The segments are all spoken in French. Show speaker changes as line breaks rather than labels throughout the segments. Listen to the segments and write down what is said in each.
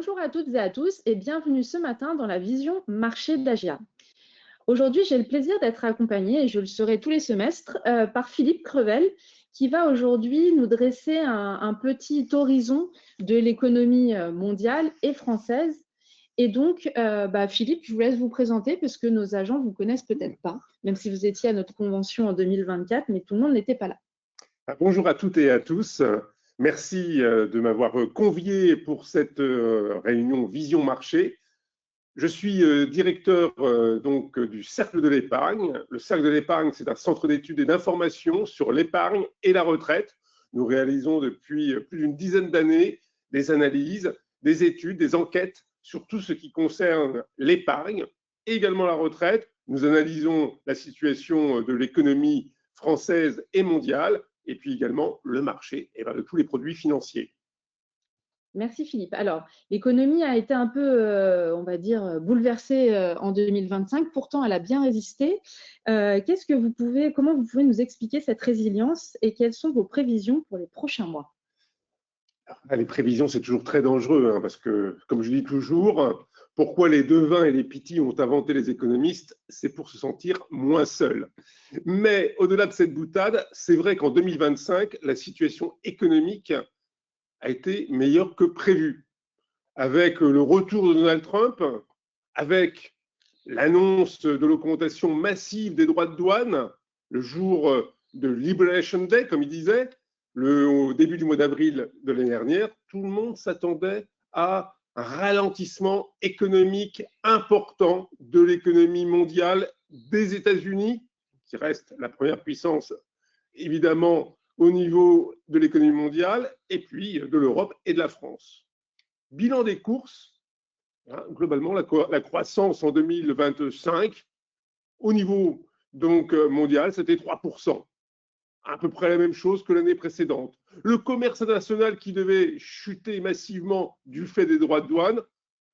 Bonjour à toutes et à tous et bienvenue ce matin dans la vision marché d'Agia. Aujourd'hui, j'ai le plaisir d'être accompagnée, et je le serai tous les semestres, par Philippe Crevel, qui va aujourd'hui nous dresser un petit horizon de l'économie mondiale et française. Et donc, Philippe, je vous laisse vous présenter parce que nos agents ne vous connaissent peut-être pas, même si vous étiez à notre convention en 2024, mais tout le monde n'était pas là.
Bonjour à toutes et à tous. Merci de m'avoir convié pour cette réunion Vision Marché. Je suis directeur du Cercle de l'Épargne. Le Cercle de l'Épargne, c'est un centre d'études et d'information sur l'épargne et la retraite. Nous réalisons depuis plus d'une dizaine d'années des analyses, des études, des enquêtes sur tout ce qui concerne l'épargne et également la retraite. Nous analysons la situation de l'économie française et mondiale et puis également le marché de tous les produits financiers.
Merci Philippe. Alors, l'économie a été un peu, on va dire, bouleversée en 2025. Pourtant, elle a bien résisté. Comment vous pouvez nous expliquer cette résilience et quelles sont vos prévisions pour les prochains mois?
Les prévisions, c'est toujours très dangereux parce que, comme je dis toujours, pourquoi les devins et les pitis ont inventé les économistes, c'est pour se sentir moins seuls. Mais au-delà de cette boutade, c'est vrai qu'en 2025, la situation économique a été meilleure que prévu. Avec le retour de Donald Trump, avec l'annonce de l'augmentation massive des droits de douane, le jour de Liberation Day, comme il disait, au début du mois d'avril de l'année dernière, tout le monde s'attendait à un ralentissement économique important de l'économie mondiale des États-Unis, qui reste la première puissance évidemment au niveau de l'économie mondiale, et puis de l'Europe et de la France. Bilan des courses, globalement, la croissance en 2025 au niveau mondial, c'était 3%. À peu près la même chose que l'année précédente. Le commerce international qui devait chuter massivement du fait des droits de douane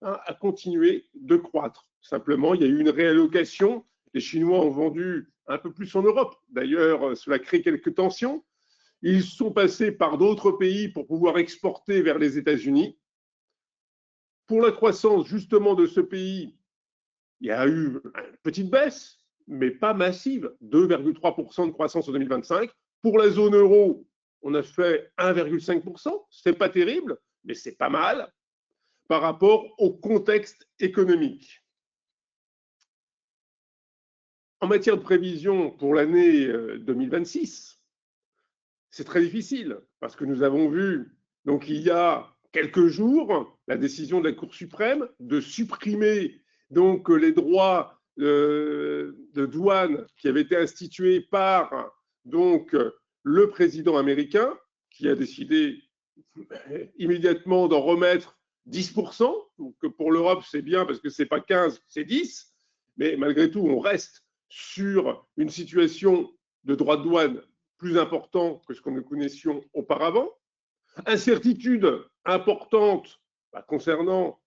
a continué de croître. Simplement, il y a eu une réallocation. Les Chinois ont vendu un peu plus en Europe. D'ailleurs, cela crée quelques tensions. Ils sont passés par d'autres pays pour pouvoir exporter vers les États-Unis. Pour la croissance justement de ce pays, il y a eu une petite baisse, mais pas massive, 2,3% de croissance en 2025. Pour la zone euro, on a fait 1,5%. Ce n'est pas terrible, mais c'est pas mal par rapport au contexte économique. En matière de prévision pour l'année 2026, c'est très difficile parce que nous avons vu, donc il y a quelques jours, la décision de la Cour suprême de supprimer donc les droits de douane qui avaient été institués par donc le président américain, qui a décidé immédiatement d'en remettre 10%. Donc pour l'Europe, c'est bien parce que c'est pas 15, c'est 10. Mais malgré tout, on reste sur une situation de droits de douane plus important que ce que nous connaissions auparavant. Incertitude importante concernant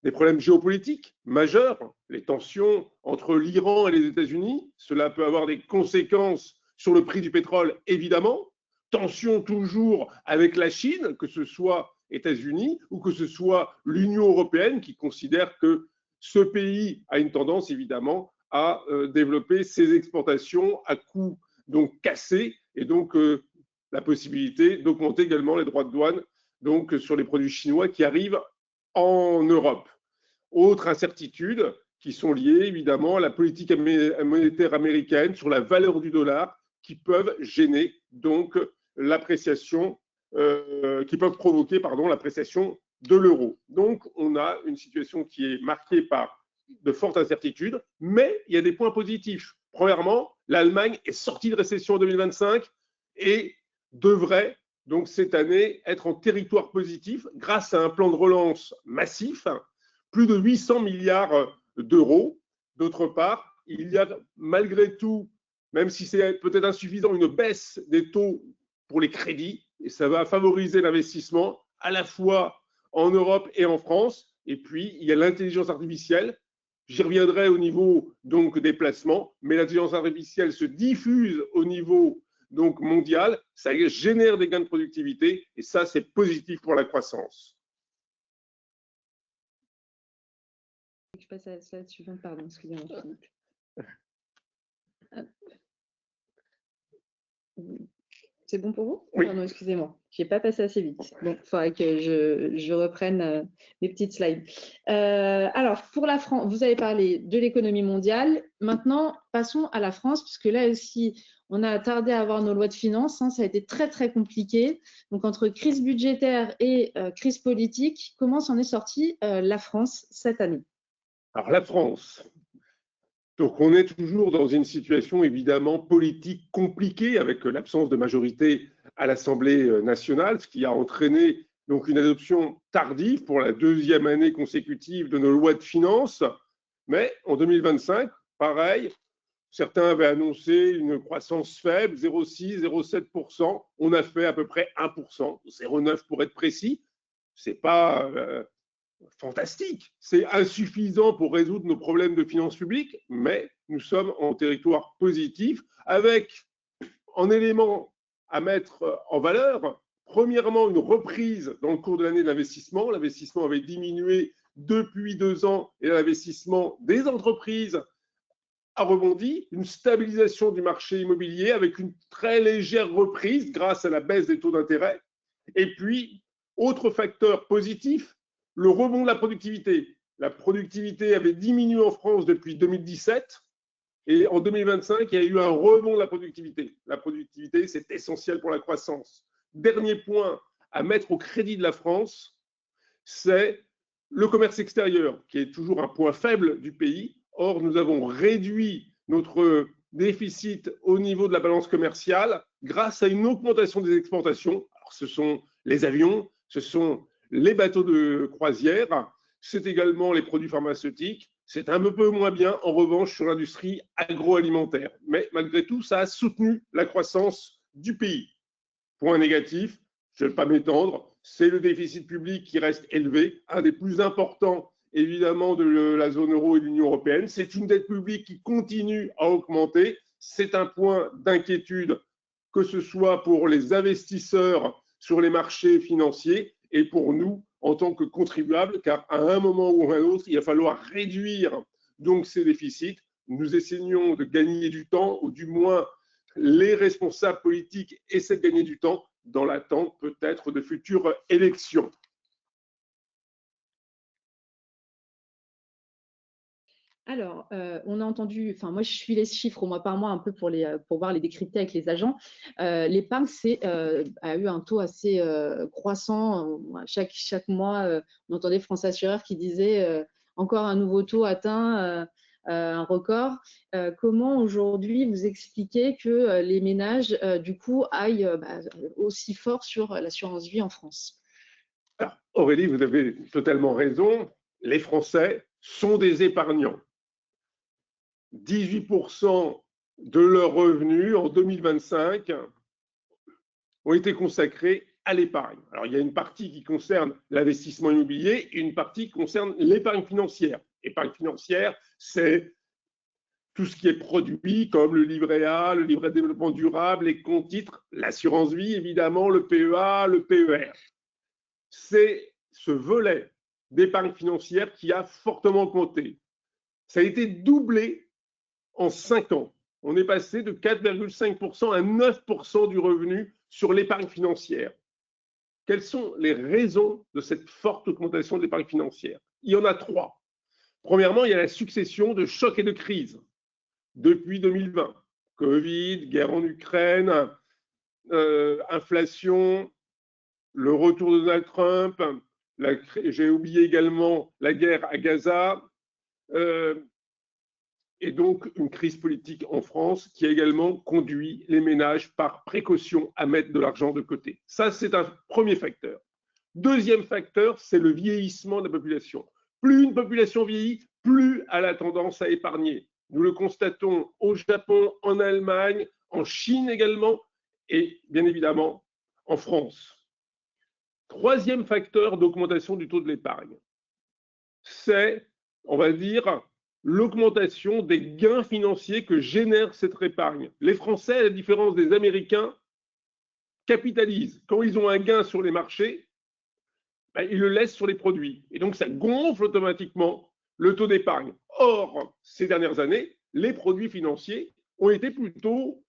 des problèmes géopolitiques majeurs, les tensions entre l'Iran et les États-Unis. Cela peut avoir des conséquences sur le prix du pétrole, évidemment. Tensions toujours avec la Chine, que ce soit États-Unis ou que ce soit l'Union européenne, qui considère que ce pays a une tendance, évidemment, à développer ses exportations à coût donc cassé, et donc la possibilité d'augmenter également les droits de douane donc sur les produits chinois qui arrivent en Europe. Autre incertitude qui sont liées évidemment à la politique monétaire américaine sur la valeur du dollar, qui peuvent gêner donc l'appréciation, qui peuvent provoquer l'appréciation de l'euro. Donc on a une situation qui est marquée par de fortes incertitudes, mais il y a des points positifs. Premièrement, l'Allemagne est sortie de récession en 2025 et devrait donc cette année être en territoire positif grâce à un plan de relance massif, plus de 800 milliards d'euros. D'autre part, il y a malgré tout, même si c'est peut-être insuffisant, une baisse des taux pour les crédits, et ça va favoriser l'investissement à la fois en Europe et en France. Et puis, il y a l'intelligence artificielle. J'y reviendrai au niveau donc des placements, mais l'intelligence artificielle se diffuse au niveau donc mondial, ça génère des gains de productivité et ça, c'est positif pour la croissance.
Je passe à la slide suivante, pardon, excusez-moi. C'est bon pour vous?
Oui.
Pardon, excusez-moi. Je n'ai pas passé assez vite. Bon, il faudrait que je reprenne mes petites slides. Alors, pour la France, vous avez parlé de l'économie mondiale. Maintenant, passons à la France, puisque là aussi, on a tardé à avoir nos lois de finances. Ça a été très, très compliqué. Donc, entre crise budgétaire et crise politique, comment s'en est sortie la France cette année?
Alors, la France. Donc, on est toujours dans une situation évidemment politique compliquée avec l'absence de majorité à l'Assemblée nationale, ce qui a entraîné donc une adoption tardive pour la deuxième année consécutive de nos lois de finances. Mais en 2025, pareil, certains avaient annoncé une croissance faible, 0,6, 0,7%. On a fait à peu près 1%, 0,9 pour être précis. Ce n'est pas fantastique. C'est insuffisant pour résoudre nos problèmes de finances publiques, mais nous sommes en territoire positif avec en éléments à mettre en valeur. Premièrement, une reprise dans le cours de l'année de l'investissement. L'investissement avait diminué depuis 2 ans et l'investissement des entreprises a rebondi. Une stabilisation du marché immobilier avec une très légère reprise grâce à la baisse des taux d'intérêt. Et puis, autre facteur positif, le rebond de la productivité. La productivité avait diminué en France depuis 2017 et en 2025, il y a eu un rebond de la productivité. La productivité, c'est essentiel pour la croissance. Dernier point à mettre au crédit de la France, c'est le commerce extérieur, qui est toujours un point faible du pays. Or, nous avons réduit notre déficit au niveau de la balance commerciale grâce à une augmentation des exportations. Alors, ce sont les avions, ce sont les bateaux de croisière, c'est également les produits pharmaceutiques. C'est un peu moins bien, en revanche, sur l'industrie agroalimentaire. Mais malgré tout, ça a soutenu la croissance du pays. Point négatif, je ne vais pas m'étendre, c'est le déficit public qui reste élevé, un des plus importants évidemment de la zone euro et de l'Union européenne. C'est une dette publique qui continue à augmenter. C'est un point d'inquiétude, que ce soit pour les investisseurs sur les marchés financiers et pour nous en tant que contribuables, car à un moment ou à un autre, il va falloir réduire donc ces déficits. Nous essayons de gagner du temps, ou du moins les responsables politiques essaient de gagner du temps dans l'attente peut-être de futures élections.
Alors, on a entendu, enfin moi je suis les chiffres au mois par mois un peu pour voir les décrypter avec les agents. L'épargne a eu un taux assez croissant. Chaque mois, on entendait France Assureur qui disait encore un nouveau taux atteint, un record. Comment aujourd'hui vous expliquez que les ménages du coup aillent aussi fort sur l'assurance vie en France?
Alors, Aurélie, vous avez totalement raison. Les Français sont des épargnants. 18% de leurs revenus en 2025 ont été consacrés à l'épargne. Alors, il y a une partie qui concerne l'investissement immobilier et une partie qui concerne l'épargne financière. L'épargne financière, c'est tout ce qui est produit, comme le livret A, le livret de développement durable, les comptes titres, l'assurance vie, évidemment, le PEA, le PER. C'est ce volet d'épargne financière qui a fortement augmenté. Ça a été doublé en 5 ans. On est passé de 4,5% à 9% du revenu sur l'épargne financière. Quelles sont les raisons de cette forte augmentation de l'épargne financière? Il y en a 3. Premièrement, il y a la succession de chocs et de crises depuis 2020. Covid, guerre en Ukraine, inflation, le retour de Donald Trump, j'ai oublié également la guerre à Gaza, et donc une crise politique en France qui a également conduit les ménages par précaution à mettre de l'argent de côté. Ça, c'est un premier facteur. Deuxième facteur, c'est le vieillissement de la population. Plus une population vieillit, plus elle a tendance à épargner. Nous le constatons au Japon, en Allemagne, en Chine également, et bien évidemment en France. Troisième facteur d'augmentation du taux de l'épargne, c'est, on va dire, l'augmentation des gains financiers que génère cette épargne. Les Français, à la différence des Américains, capitalisent. Quand ils ont un gain sur les marchés, ils le laissent sur les produits. Et donc, ça gonfle automatiquement le taux d'épargne. Or, ces dernières années, les produits financiers ont été plutôt,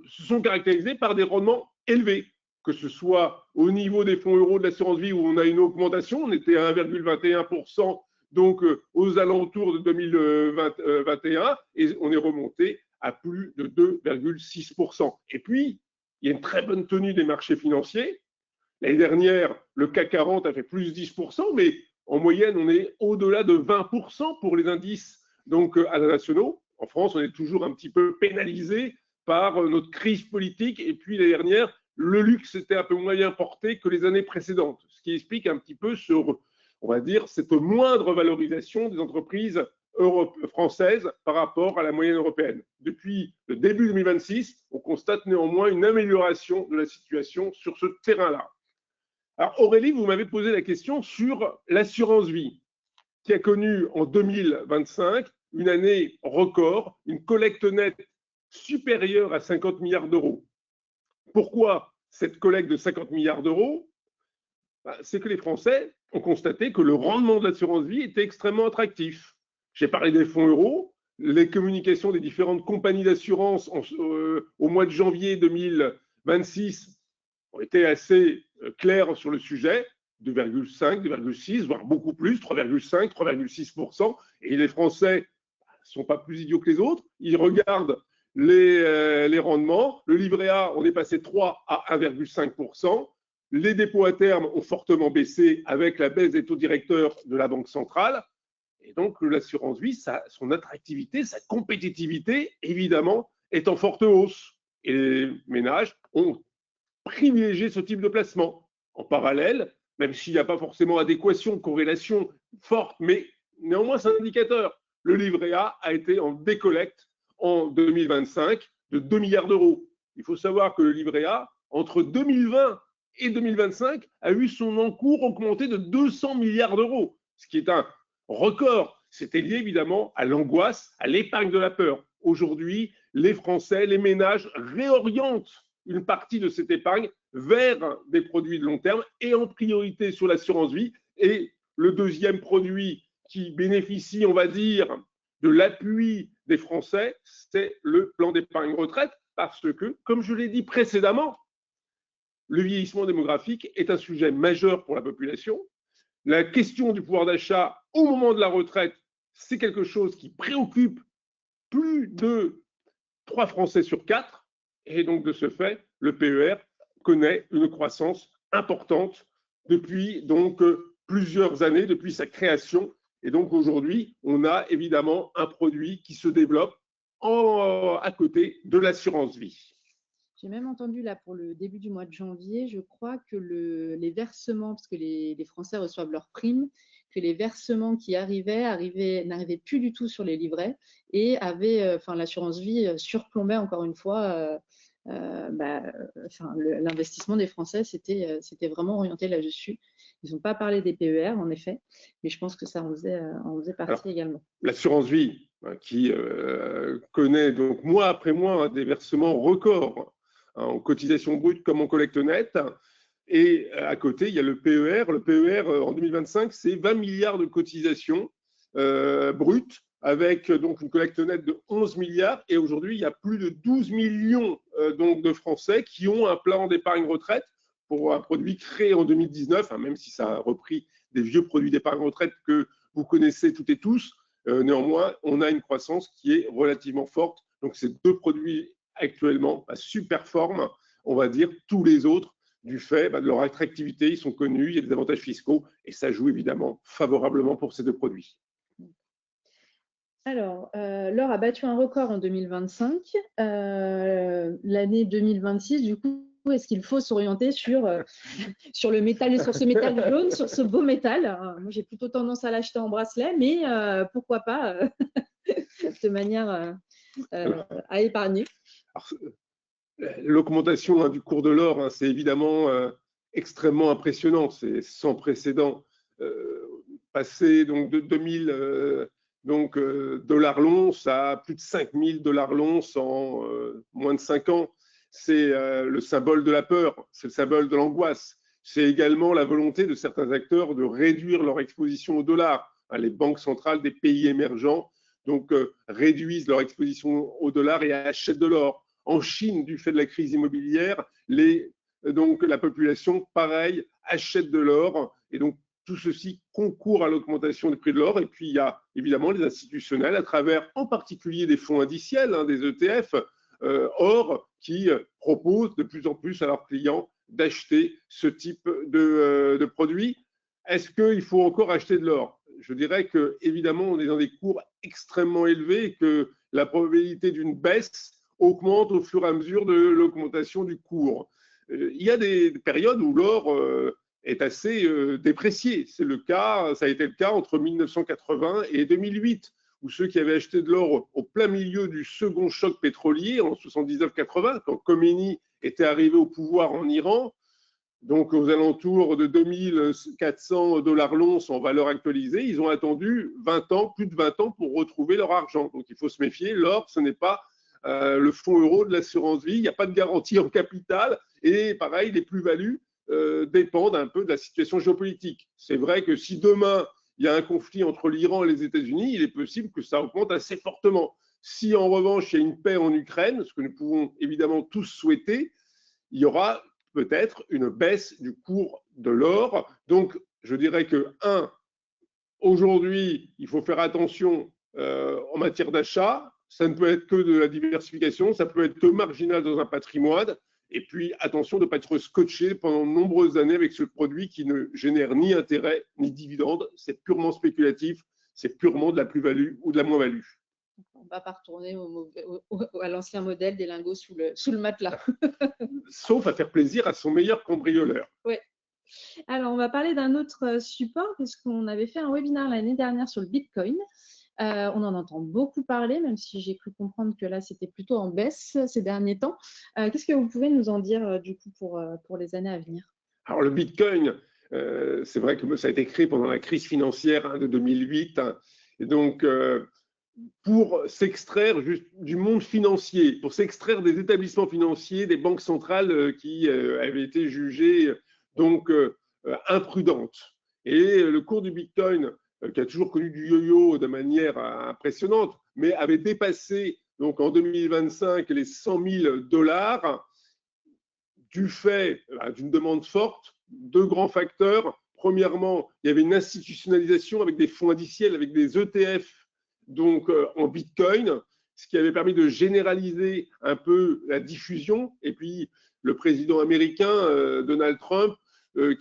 se sont caractérisés par des rendements élevés, que ce soit au niveau des fonds euros de l'assurance vie où on a une augmentation, on était à 1,21%, donc aux alentours de 2021, et on est remonté à plus de 2,6%. Et puis, il y a une très bonne tenue des marchés financiers. L'année dernière, le CAC 40 a fait plus 10%, mais en moyenne, on est au-delà de 20% pour les indices donc internationaux. En France, on est toujours un petit peu pénalisé par notre crise politique. Et puis l'année dernière, le luxe était un peu moins bien porté que les années précédentes, ce qui explique un petit peu on va dire, cette moindre valorisation des entreprises françaises par rapport à la moyenne européenne. Depuis le début 2026, on constate néanmoins une amélioration de la situation sur ce terrain-là. Alors Aurélie, vous m'avez posé la question sur l'assurance vie, qui a connu en 2025 une année record, une collecte nette supérieure à 50 milliards d'euros. Pourquoi cette collecte de 50 milliards d'euros? C'est que les Français ont constaté que le rendement de l'assurance vie était extrêmement attractif. J'ai parlé des fonds euros, les communications des différentes compagnies d'assurance au mois de janvier 2026 ont été assez claires sur le sujet, 2,5, 2,6, voire beaucoup plus, 3,5, 3,6%. Et les Français ne sont pas plus idiots que les autres. Ils regardent les rendements. Le livret A, on est passé de 3 à 1,5%. Les dépôts à terme ont fortement baissé avec la baisse des taux directeurs de la Banque centrale. Et donc, l'assurance vie, son attractivité, sa compétitivité, évidemment, est en forte hausse. Et les ménages ont privilégié ce type de placement. En parallèle, même s'il n'y a pas forcément adéquation, corrélation forte, mais néanmoins, c'est un indicateur. Le livret A a été en décollecte en 2025 de 2 milliards d'euros. Il faut savoir que le livret A, entre 2020 et 2025, a eu son encours augmenté de 200 milliards d'euros, ce qui est un record. C'était lié évidemment à l'angoisse, à l'épargne de la peur. Aujourd'hui, les Français, les ménages réorientent une partie de cette épargne vers des produits de long terme et en priorité sur l'assurance vie. Et le deuxième produit qui bénéficie, on va dire, de l'appui des Français, c'est le plan d'épargne retraite parce que, comme je l'ai dit précédemment, le vieillissement démographique est un sujet majeur pour la population. La question du pouvoir d'achat au moment de la retraite, c'est quelque chose qui préoccupe plus de 3 Français sur 4. Et donc, de ce fait, le PER connaît une croissance importante depuis donc plusieurs années, depuis sa création. Et donc, aujourd'hui, on a évidemment un produit qui se développe à côté de l'assurance vie.
J'ai même entendu là pour le début du mois de janvier, je crois que les versements, parce que les Français reçoivent leurs primes, que les versements qui n'arrivaient plus du tout sur les livrets et l'assurance vie surplombait encore une fois l'investissement des Français, c'était vraiment orienté là-dessus. Ils n'ont pas parlé des PER, en effet, mais je pense que ça en faisait partie également.
L'assurance vie, qui connaît donc mois après mois des versements records en cotisation brute comme en collecte nette. Et à côté, il y a le PER. Le PER, en 2025, c'est 20 milliards de cotisations brutes, avec donc une collecte nette de 11 milliards. Et aujourd'hui, il y a plus de 12 millions donc de Français qui ont un plan d'épargne retraite pour un produit créé en 2019, même si ça a repris des vieux produits d'épargne retraite que vous connaissez toutes et tous. Néanmoins, on a une croissance qui est relativement forte. Donc, ces deux produits actuellement superforment, on va dire, tous les autres du fait de leur attractivité. Ils sont connus, il y a des avantages fiscaux et ça joue évidemment favorablement pour ces deux produits.
Alors, l'or a battu un record en 2025. L'année 2026, du coup, est-ce qu'il faut s'orienter sur le métal, sur ce métal jaune, sur ce beau métal? Moi, j'ai plutôt tendance à l'acheter en bracelet, mais pourquoi pas de manière à épargner.
L'augmentation du cours de l'or, c'est évidemment extrêmement impressionnant, c'est sans précédent. Passer donc de 2000 dollars l'once à plus de 5000 dollars l'once en moins de 5 ans, c'est le symbole de la peur, c'est le symbole de l'angoisse. C'est également la volonté de certains acteurs de réduire leur exposition au dollar. Les banques centrales des pays émergents donc, réduisent leur exposition au dollar et achètent de l'or. En Chine, du fait de la crise immobilière, donc la population, pareil, achète de l'or. Et donc, tout ceci concourt à l'augmentation des prix de l'or. Et puis, il y a évidemment les institutionnels, à travers en particulier des fonds indiciels, des ETF, or, qui proposent de plus en plus à leurs clients d'acheter ce type de produits. Est-ce qu'il faut encore acheter de l'or? Je dirais que évidemment, on est dans des cours extrêmement élevés et que la probabilité d'une baisse augmente au fur et à mesure de l'augmentation du cours. Il y a des périodes où l'or est assez déprécié. C'est le cas, ça a été le cas entre 1980 et 2008, où ceux qui avaient acheté de l'or au plein milieu du second choc pétrolier en 79-80, quand Khomeini était arrivé au pouvoir en Iran, donc aux alentours de 2400 $ l'once en valeur actualisée, ils ont attendu 20 ans, plus de 20 ans pour retrouver leur argent. Donc il faut se méfier, l'or, ce n'est pas le fonds euro de l'assurance vie, il n'y a pas de garantie en capital et pareil, les plus-values dépendent un peu de la situation géopolitique. C'est vrai que si demain il y a un conflit entre l'Iran et les États-Unis, il est possible que ça augmente assez fortement. Si en revanche il y a une paix en Ukraine, ce que nous pouvons évidemment tous souhaiter, il y aura peut-être une baisse du cours de l'or. Donc, je dirais que, aujourd'hui, il faut faire attention en matière d'achat. Ça ne peut être que de la diversification, ça peut être que marginal dans un patrimoine. Et puis, attention de ne pas être scotché pendant de nombreuses années avec ce produit qui ne génère ni intérêt ni dividende. C'est purement spéculatif, c'est purement de la plus-value ou de la moins-value.
On ne va pas retourner à l'ancien modèle des lingots sous le matelas.
Sauf à faire plaisir à son meilleur cambrioleur.
Oui. Alors, on va parler d'un autre support, puisqu'on avait fait un webinaire l'année dernière sur le Bitcoin. On en entend beaucoup parler, même si j'ai cru comprendre que là, c'était plutôt en baisse ces derniers temps. Qu'est-ce que vous pouvez nous en dire, du coup, pour les années à venir?
Alors, le Bitcoin, c'est vrai que ça a été créé pendant la crise financière de 2008. Et donc, pour s'extraire du monde financier, pour s'extraire des établissements financiers, des banques centrales qui avaient été jugées donc imprudentes. Et le cours du Bitcoin, qui a toujours connu du yo-yo de manière impressionnante, mais avait dépassé donc en 2025 les 100 000 $ du fait d'une demande forte, deux grands facteurs. Premièrement, il y avait une institutionnalisation avec des fonds indiciels, avec des ETF donc en Bitcoin, ce qui avait permis de généraliser un peu la diffusion. Et puis le président américain Donald Trump,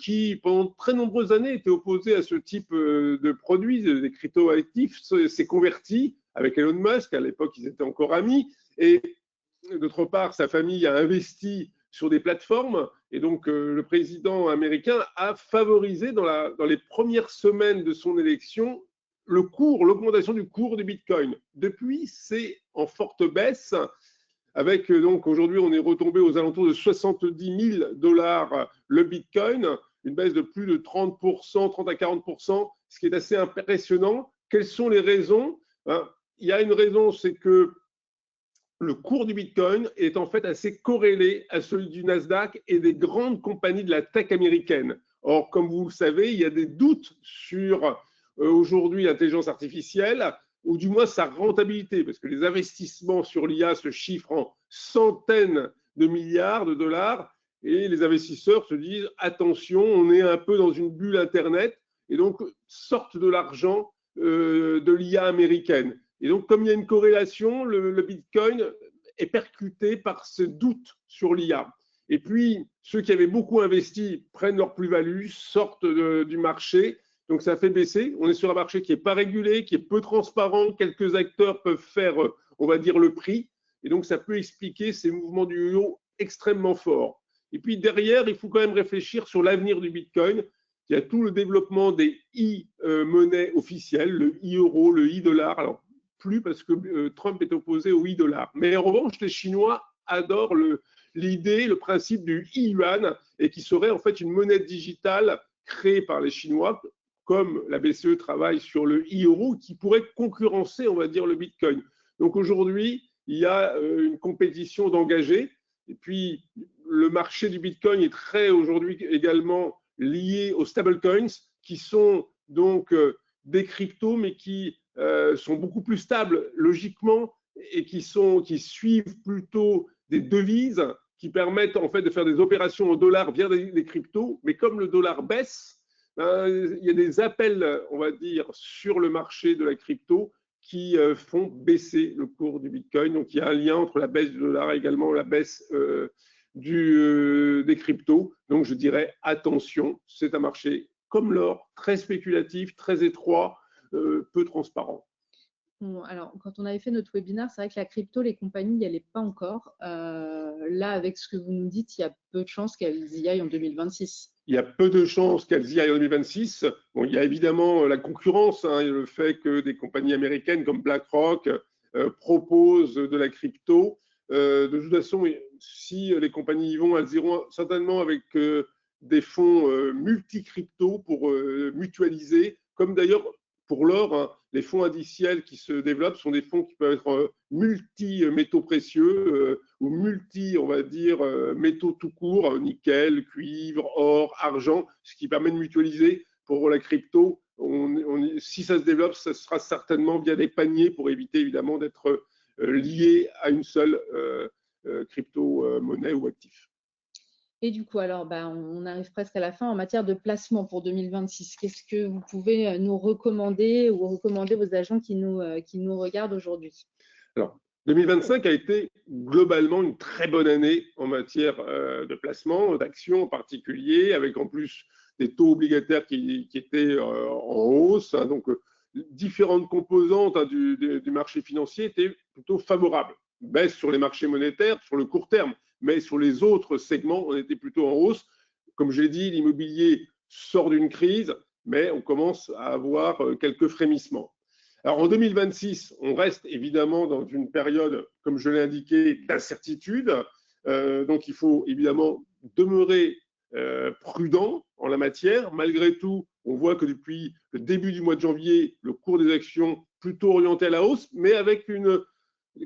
qui pendant très nombreuses années était opposé à ce type de produits, des crypto-actifs, s'est converti avec Elon Musk. À l'époque, ils étaient encore amis. Et d'autre part, sa famille a investi sur des plateformes. Et donc, le président américain a favorisé dans les premières semaines de son élection l'augmentation du cours du Bitcoin. Depuis, c'est en forte baisse. Avec donc aujourd'hui, on est retombé aux alentours de 70 000 $ le Bitcoin, une baisse de plus de 30%, 30 à 40%, ce qui est assez impressionnant. Quelles sont les raisons? Il y a une raison, c'est que le cours du Bitcoin est en fait assez corrélé à celui du Nasdaq et des grandes compagnies de la tech américaine. Or, comme vous le savez, il y a des doutes sur aujourd'hui l'intelligence artificielle, ou du moins sa rentabilité, parce que les investissements sur l'IA se chiffrent en centaines de milliards de dollars, et les investisseurs se disent attention, on est un peu dans une bulle Internet, et donc sortent de l'argent de l'IA américaine. Et donc, comme il y a une corrélation, le Bitcoin est percuté par ce doute sur l'IA. Et puis, ceux qui avaient beaucoup investi prennent leur plus-value, sortent du marché. Donc, ça fait baisser. On est sur un marché qui n'est pas régulé, qui est peu transparent. Quelques acteurs peuvent faire, on va dire, le prix. Et donc, ça peut expliquer ces mouvements du yo-yo extrêmement forts. Et puis, derrière, il faut quand même réfléchir sur l'avenir du Bitcoin. Il y a tout le développement des e-monnaies officielles, le e-euro, le e-dollar. Alors, plus parce que Trump est opposé au e-dollar. Mais en revanche, les Chinois adorent l'idée, le principe du e-yuan, et qui serait en fait une monnaie digitale créée par les Chinois, comme la BCE travaille sur le e-euro, qui pourrait concurrencer, on va dire, le Bitcoin. Donc aujourd'hui, il y a une compétition d'engagés. Et puis, le marché du Bitcoin est très aujourd'hui également lié aux stablecoins, qui sont donc des cryptos, mais qui sont beaucoup plus stables logiquement et qui suivent plutôt des devises qui permettent en fait de faire des opérations en dollars via des cryptos. Mais comme le dollar baisse, il y a des appels, on va dire, sur le marché de la crypto qui font baisser le cours du Bitcoin. Donc, il y a un lien entre la baisse du dollar et également la baisse des cryptos. Donc, je dirais attention, c'est un marché comme l'or, très spéculatif, très étroit, peu transparent.
Bon, alors, quand on avait fait notre webinaire, c'est vrai que la crypto, les compagnies n'y allaient pas encore. Là, avec ce que vous nous dites, il y a peu de chances qu'elles y aillent en 2026.
Il y a peu de chances qu'elles y aillent en 2026. Bon, il y a évidemment la concurrence, hein, et le fait que des compagnies américaines comme BlackRock proposent de la crypto. De toute façon, si les compagnies y vont, elles iront certainement avec des fonds multi-crypto pour mutualiser, comme d'ailleurs pour l'or, hein, les fonds indiciels qui se développent sont des fonds qui peuvent être multi-métaux précieux ou multi, on va dire, métaux tout court, nickel, cuivre, or, argent, ce qui permet de mutualiser. Pour la crypto, si ça se développe, ça sera certainement via des paniers pour éviter évidemment d'être lié à une seule crypto-monnaie ou actif.
Et du coup, alors, on arrive presque à la fin en matière de placement pour 2026. Qu'est-ce que vous pouvez nous recommander ou recommander aux agents qui nous regardent aujourd'hui?
Alors, 2025 a été globalement une très bonne année en matière de placement, d'actions en particulier, avec en plus des taux obligataires qui étaient en hausse. Hein, donc, différentes composantes du marché financier étaient plutôt favorables. Baisse sur les marchés monétaires, sur le court terme, mais sur les autres segments, on était plutôt en hausse. Comme je l'ai dit, l'immobilier sort d'une crise, mais on commence à avoir quelques frémissements. Alors en 2026, on reste évidemment dans une période, comme je l'ai indiqué, d'incertitude. Donc il faut évidemment demeurer prudent en la matière. Malgré tout, on voit que depuis le début du mois de janvier, le cours des actions plutôt orienté à la hausse, mais avec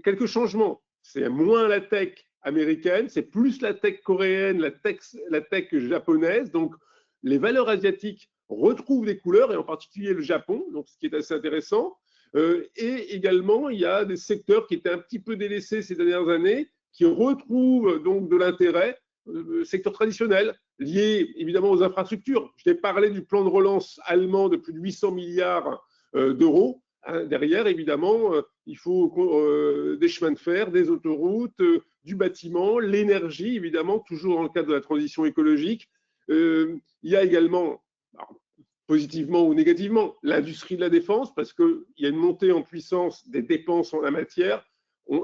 quelques changements. C'est moins la tech américaine, c'est plus la tech coréenne, la tech japonaise. Donc les valeurs asiatiques retrouvent des couleurs, et en particulier le Japon, donc ce qui est assez intéressant. Et également, il y a des secteurs qui étaient un petit peu délaissés ces dernières années, qui retrouvent donc de l'intérêt, secteurs traditionnels, liés évidemment aux infrastructures. Je t'ai parlé du plan de relance allemand de plus de 800 milliards d'euros. Derrière, évidemment, il faut des chemins de fer, des autoroutes, du bâtiment, l'énergie, évidemment, toujours dans le cadre de la transition écologique. Il y a également, alors, positivement ou négativement, l'industrie de la défense, parce qu'il y a une montée en puissance des dépenses en la matière.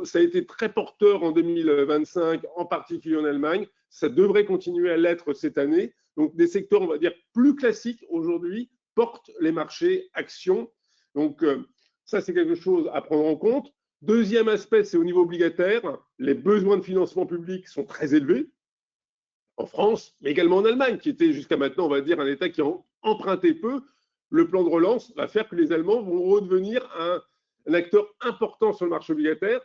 Ça a été très porteur en 2025, en particulier en Allemagne. Ça devrait continuer à l'être cette année. Donc, des secteurs, on va dire, plus classiques aujourd'hui portent les marchés actions. Donc, ça, c'est quelque chose à prendre en compte. Deuxième aspect, c'est au niveau obligataire. Les besoins de financement public sont très élevés en France, mais également en Allemagne, qui était jusqu'à maintenant, on va dire, un État qui empruntait peu. Le plan de relance va faire que les Allemands vont redevenir un acteur important sur le marché obligataire.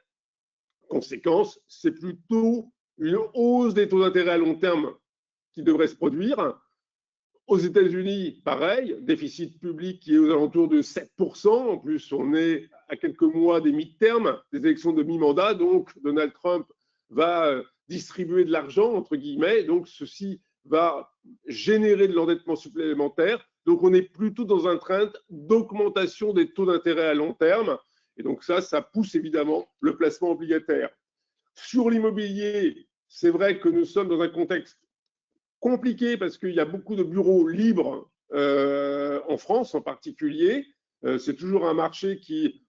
Conséquence, c'est plutôt une hausse des taux d'intérêt à long terme qui devrait se produire. Aux États-Unis, pareil, déficit public qui est aux alentours de 7%. En plus, on est à quelques mois des mi-termes, des élections de mi-mandat. Donc, Donald Trump va distribuer de l'argent, entre guillemets. Donc, ceci va générer de l'endettement supplémentaire. Donc, on est plutôt dans un train d'augmentation des taux d'intérêt à long terme. Et donc, ça pousse évidemment le placement obligataire. Sur l'immobilier, c'est vrai que nous sommes dans un contexte compliqué parce qu'il y a beaucoup de bureaux libres en France en particulier. C'est toujours un marché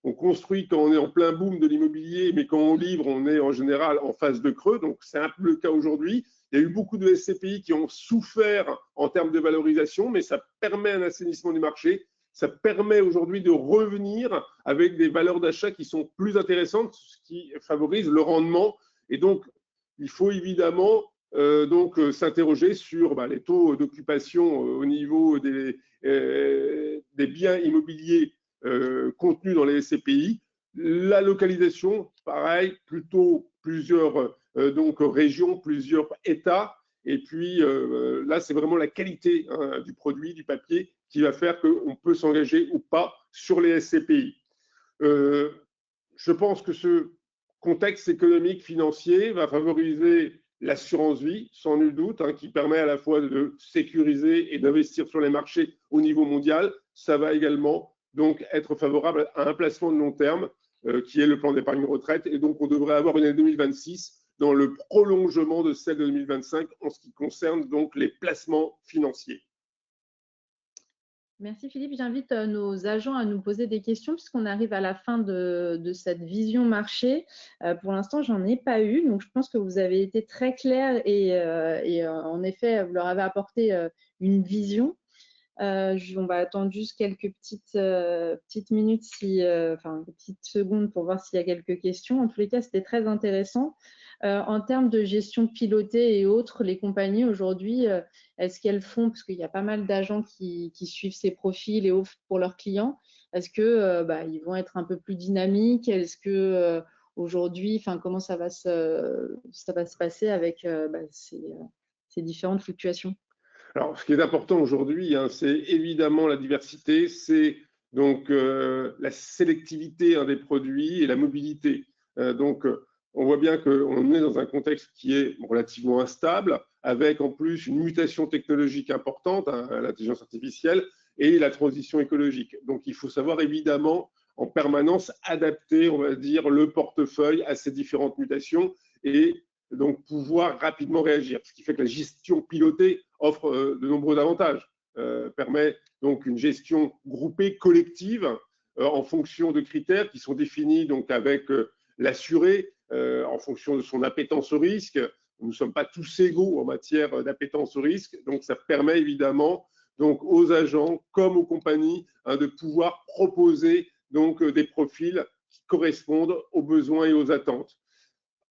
qu'on construit quand on est en plein boom de l'immobilier, mais quand on livre, on est en général en phase de creux. Donc, c'est un peu le cas aujourd'hui. Il y a eu beaucoup de SCPI qui ont souffert en termes de valorisation, mais ça permet un assainissement du marché. Ça permet aujourd'hui de revenir avec des valeurs d'achat qui sont plus intéressantes, ce qui favorise le rendement. Et donc, il faut évidemment s'interroger sur les taux d'occupation au niveau des biens immobiliers contenus dans les SCPI. La localisation, pareil, plutôt plusieurs régions, plusieurs États. Et puis là, c'est vraiment la qualité du produit, du papier, qui va faire qu'on peut s'engager ou pas sur les SCPI. Je pense que ce contexte économique, financier va favoriser l'assurance vie, sans nul doute, qui permet à la fois de sécuriser et d'investir sur les marchés au niveau mondial. Ça va également donc être favorable à un placement de long terme qui est le plan d'épargne retraite. Et donc, on devrait avoir une année 2026 dans le prolongement de celle de 2025 en ce qui concerne donc les placements financiers.
Merci Philippe. J'invite nos agents à nous poser des questions puisqu'on arrive à la fin de cette vision marché. Pour l'instant, j'en ai pas eu, donc je pense que vous avez été très clair et en effet, vous leur avez apporté une vision. On va attendre juste quelques petites minutes, enfin petites secondes pour voir s'il y a quelques questions. En tous les cas, c'était très intéressant. En termes de gestion pilotée et autres, les compagnies aujourd'hui, est-ce qu'elles font, parce qu'il y a pas mal d'agents qui suivent ces profils et offrent pour leurs clients, est-ce que ils vont être un peu plus dynamiques? Est-ce que aujourd'hui, comment ça va se passer avec ces différentes fluctuations?
Alors, ce qui est important aujourd'hui, c'est évidemment la diversité, c'est donc la sélectivité des produits et la mobilité. On voit bien qu'on est dans un contexte qui est relativement instable, avec en plus une mutation technologique importante, l'intelligence artificielle, et la transition écologique. Donc, il faut savoir évidemment en permanence adapter, on va dire, le portefeuille à ces différentes mutations et donc pouvoir rapidement réagir. Ce qui fait que la gestion pilotée offre de nombreux avantages, permet donc une gestion groupée, collective, en fonction de critères qui sont définis donc avec l'assuré, en fonction de son appétence au risque. Nous ne sommes pas tous égaux en matière d'appétence au risque, donc ça permet évidemment donc aux agents comme aux compagnies de pouvoir proposer donc des profils qui correspondent aux besoins et aux attentes.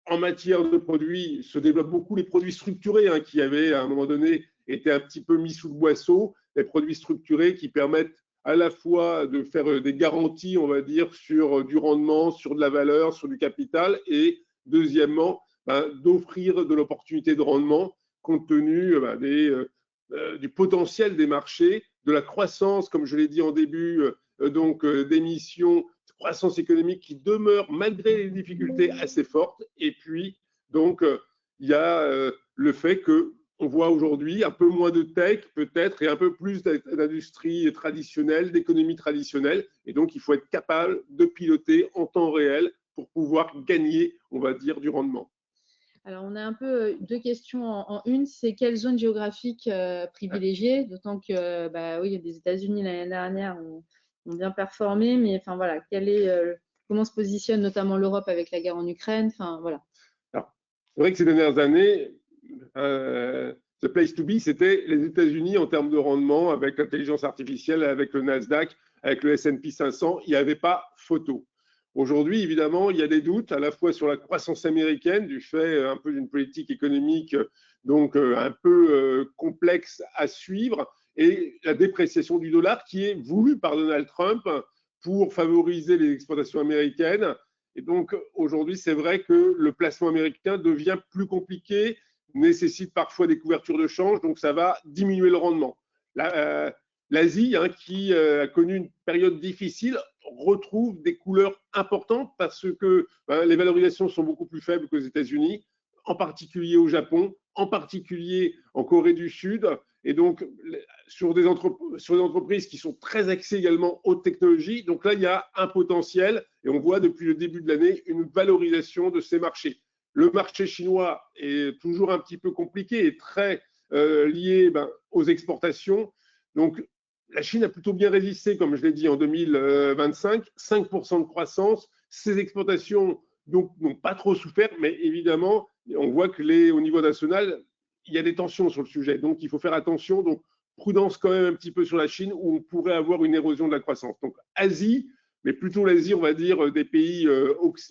En matière de produits, se développent beaucoup les produits structurés qui avaient à un moment donné été un petit peu mis sous le boisseau, les produits structurés qui permettent à la fois de faire des garanties, on va dire, sur du rendement, sur de la valeur, sur du capital, et deuxièmement, d'offrir de l'opportunité de rendement compte tenu du potentiel des marchés, de la croissance, comme je l'ai dit en début, d'émissions, croissance économique qui demeure malgré les difficultés assez fortes. Et puis, donc, il y a le fait qu'on voit aujourd'hui un peu moins de tech peut-être et un peu plus d'industrie traditionnelle, d'économie traditionnelle. Et donc, il faut être capable de piloter en temps réel pour pouvoir gagner, on va dire, du rendement.
Alors, on a un peu deux questions en une. C'est quelle zone géographique privilégiée? D'autant que oui, les États-Unis l'année dernière ont bien performé, mais enfin voilà, comment se positionne notamment l'Europe avec la guerre en Ukraine? Enfin voilà.
C'est vrai que ces dernières années, the place to be, c'était les États-Unis en termes de rendement, avec l'intelligence artificielle, avec le Nasdaq, avec le S&P 500, il n'y avait pas photo. Aujourd'hui, évidemment, il y a des doutes à la fois sur la croissance américaine, du fait un peu d'une politique économique donc un peu complexe à suivre, et la dépréciation du dollar qui est voulue par Donald Trump pour favoriser les exportations américaines. Et donc aujourd'hui, c'est vrai que le placement américain devient plus compliqué, nécessite parfois des couvertures de change, donc ça va diminuer le rendement. L'Asie, qui a connu une période difficile, retrouve des couleurs importantes parce que les valorisations sont beaucoup plus faibles qu'aux États-Unis, en particulier au Japon, en particulier en Corée du Sud. Et donc, sur des entreprises qui sont très axées également haute technologie. Donc là, il y a un potentiel et on voit depuis le début de l'année une valorisation de ces marchés. Le marché chinois est toujours un petit peu compliqué et très lié aux exportations. Donc, la Chine a plutôt bien résisté, comme je l'ai dit, en 2025, 5% de croissance. Ces exportations n'ont pas trop souffert, mais évidemment, on voit que au niveau national, il y a des tensions sur le sujet. Donc, il faut faire attention. Donc, prudence quand même un petit peu sur la Chine, où on pourrait avoir une érosion de la croissance. Donc, Asie, mais plutôt l'Asie, on va dire, des pays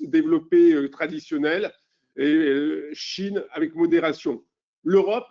développés traditionnels, et Chine avec modération. L'Europe,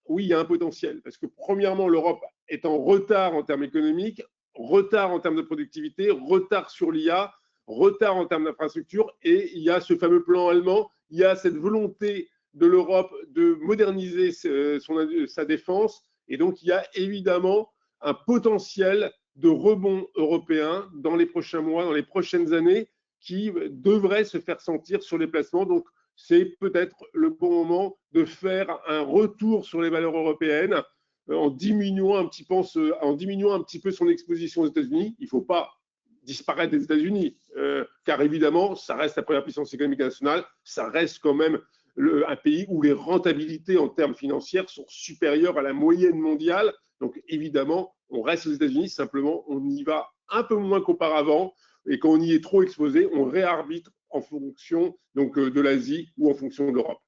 oui, il y a un potentiel, parce que premièrement, l'Europe est en retard en termes économiques, retard en termes de productivité, retard sur l'IA, retard en termes d'infrastructure, et il y a ce fameux plan allemand, il y a cette volonté de l'Europe de moderniser sa défense. Et donc, il y a évidemment un potentiel de rebond européen dans les prochains mois, dans les prochaines années, qui devrait se faire sentir sur les placements. Donc, c'est peut-être le bon moment de faire un retour sur les valeurs européennes en diminuant un petit peu son exposition aux États-Unis. Il ne faut pas disparaître des États-Unis, car évidemment, ça reste la première puissance économique nationale, ça reste quand même un pays où les rentabilités en termes financiers sont supérieures à la moyenne mondiale. Donc évidemment, on reste aux États-Unis, simplement on y va un peu moins qu'auparavant, et quand on y est trop exposé, on réarbitre en fonction donc, de l'Asie ou en fonction de l'Europe.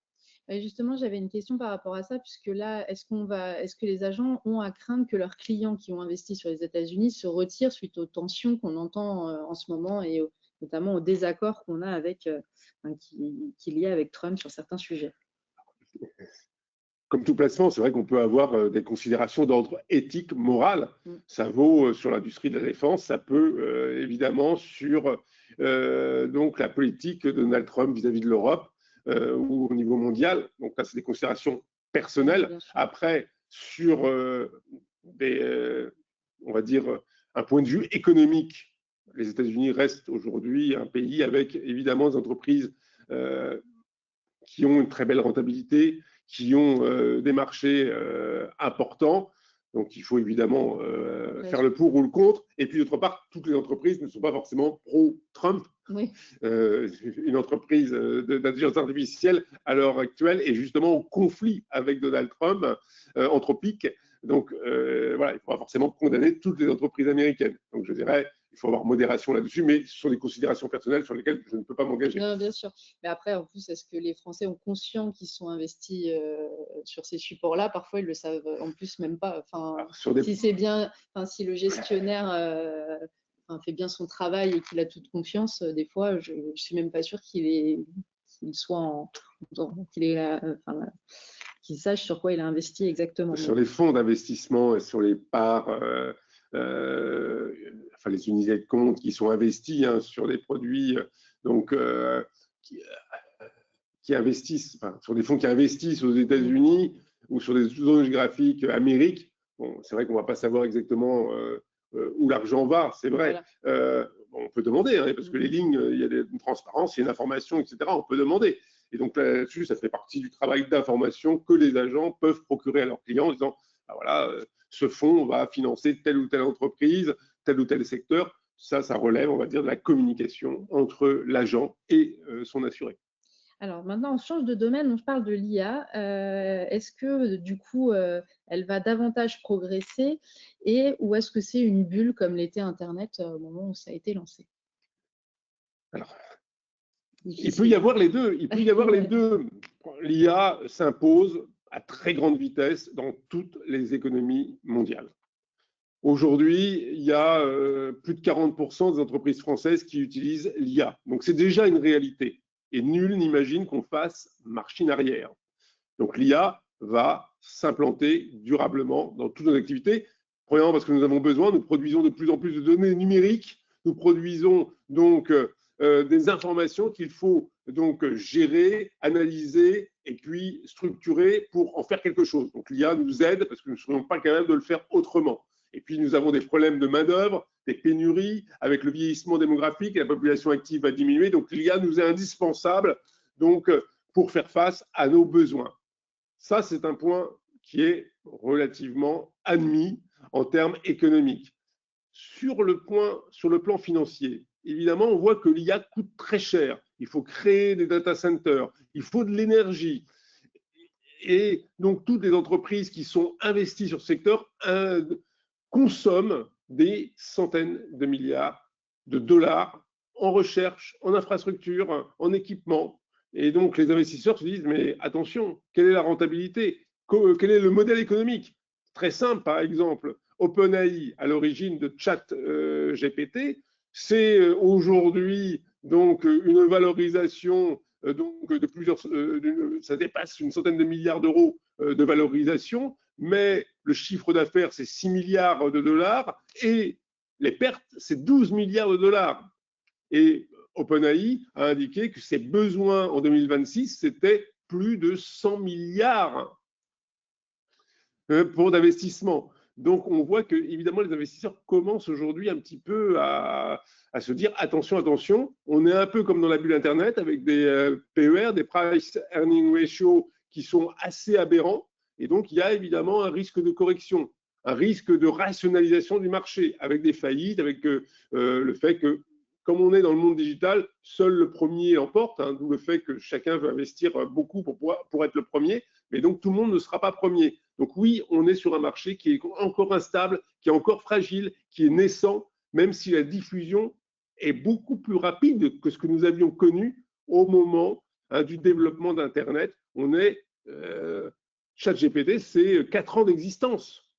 Justement, j'avais une question par rapport à ça, puisque là, est-ce que les agents ont à craindre que leurs clients qui ont investi sur les États-Unis se retirent suite aux tensions qu'on entend en ce moment et notamment aux désaccords qu'on a qu'il y a avec Trump sur certains sujets?
Comme tout placement, c'est vrai qu'on peut avoir des considérations d'ordre éthique, moral. Ça vaut sur l'industrie de la défense, ça peut évidemment sur donc la politique de Donald Trump vis-à-vis de l'Europe ou au niveau mondial. Donc là, c'est des considérations personnelles. Après, sur on va dire, un point de vue économique, les États-Unis restent aujourd'hui un pays avec évidemment des entreprises qui ont une très belle rentabilité, qui ont des marchés importants. Donc, il faut évidemment faire le pour ou le contre. Et puis, d'autre part, toutes les entreprises ne sont pas forcément pro-Trump.
Oui.
Une entreprise d'intelligence artificielle, à l'heure actuelle, est justement en conflit avec Donald Trump, Anthropic. Donc, voilà, il ne faut pas forcément condamner toutes les entreprises américaines. Donc, je dirais, il faut avoir modération là-dessus, mais ce sont des considérations personnelles sur lesquelles je ne peux pas m'engager.
Non, bien sûr. Mais après, en plus, est-ce que les Français ont conscience qu'ils sont investis sur ces supports-là? Parfois, ils le savent en plus même pas. Enfin, si c'est bien, si le gestionnaire fait bien son travail et qu'il a toute confiance, des fois, je ne suis même pas sûre qu'il sache sur quoi il a investi exactement.
Sur les fonds d'investissement et sur les parts, les unités de compte qui sont investis sur des produits donc, qui investissent, sur des fonds qui investissent aux États-Unis ou sur des zones géographiques Amérique. Bon, c'est vrai qu'on ne va pas savoir exactement où l'argent va, c'est vrai. Voilà. On peut demander, parce que les lignes, il y a une transparence, il y a une information, etc. On peut demander. Et donc là-dessus, ça fait partie du travail d'information que les agents peuvent procurer à leurs clients en disant, voilà, ce fonds va financer telle ou telle entreprise, tel ou tel secteur. Ça relève, on va dire, de la communication entre l'agent et son assuré.
Alors maintenant, on change de domaine, on parle de l'IA. Est-ce que du coup, elle va davantage progresser ou est-ce que c'est une bulle comme l'était Internet au moment où ça a été lancé?
Alors, il peut y avoir les deux. L'IA s'impose à très grande vitesse dans toutes les économies mondiales. Aujourd'hui, il y a plus de 40% des entreprises françaises qui utilisent l'IA. Donc, c'est déjà une réalité. Et nul n'imagine qu'on fasse machine arrière. Donc, l'IA va s'implanter durablement dans toutes nos activités. Premièrement, parce que nous avons besoin, nous produisons de plus en plus de données numériques. Nous produisons donc des informations qu'il faut donc gérer, analyser et puis structurer pour en faire quelque chose. Donc, l'IA nous aide parce que nous ne serions pas capables de le faire autrement. Et puis, nous avons des problèmes de main-d'œuvre, des pénuries, avec le vieillissement démographique, et la population active va diminuer. Donc, l'IA nous est indispensable donc, pour faire face à nos besoins. Ça, c'est un point qui est relativement admis en termes économiques. Sur le plan financier, évidemment, on voit que l'IA coûte très cher. Il faut créer des data centers, il faut de l'énergie. Et donc, toutes les entreprises qui sont investies sur ce secteur consomment des centaines de milliards de dollars en recherche, en infrastructure, en équipement. Et donc, les investisseurs se disent, mais attention, quelle est la rentabilité? Quel est le modèle économique? Très simple, par exemple, OpenAI, à l'origine de ChatGPT, c'est aujourd'hui donc une valorisation donc de ça dépasse une centaine de milliards d'euros de valorisation, mais le chiffre d'affaires, c'est 6 milliards de dollars et les pertes, c'est 12 milliards de dollars. Et OpenAI a indiqué que ses besoins en 2026, c'était plus de 100 milliards pour d'investissement. Donc, on voit que, évidemment, les investisseurs commencent aujourd'hui un petit peu à se dire attention, attention, on est un peu comme dans la bulle Internet avec des PER, des Price Earning Ratio qui sont assez aberrants. Et donc, il y a évidemment un risque de correction, un risque de rationalisation du marché avec des faillites, avec le fait que, comme on est dans le monde digital, seul le premier emporte, hein, d'où le fait que chacun veut investir beaucoup pour être le premier, mais donc tout le monde ne sera pas premier. Donc oui, on est sur un marché qui est encore instable, qui est encore fragile, qui est naissant, même si la diffusion est beaucoup plus rapide que ce que nous avions connu au moment du développement d'Internet. On est, ChatGPT, c'est 4 ans d'existence.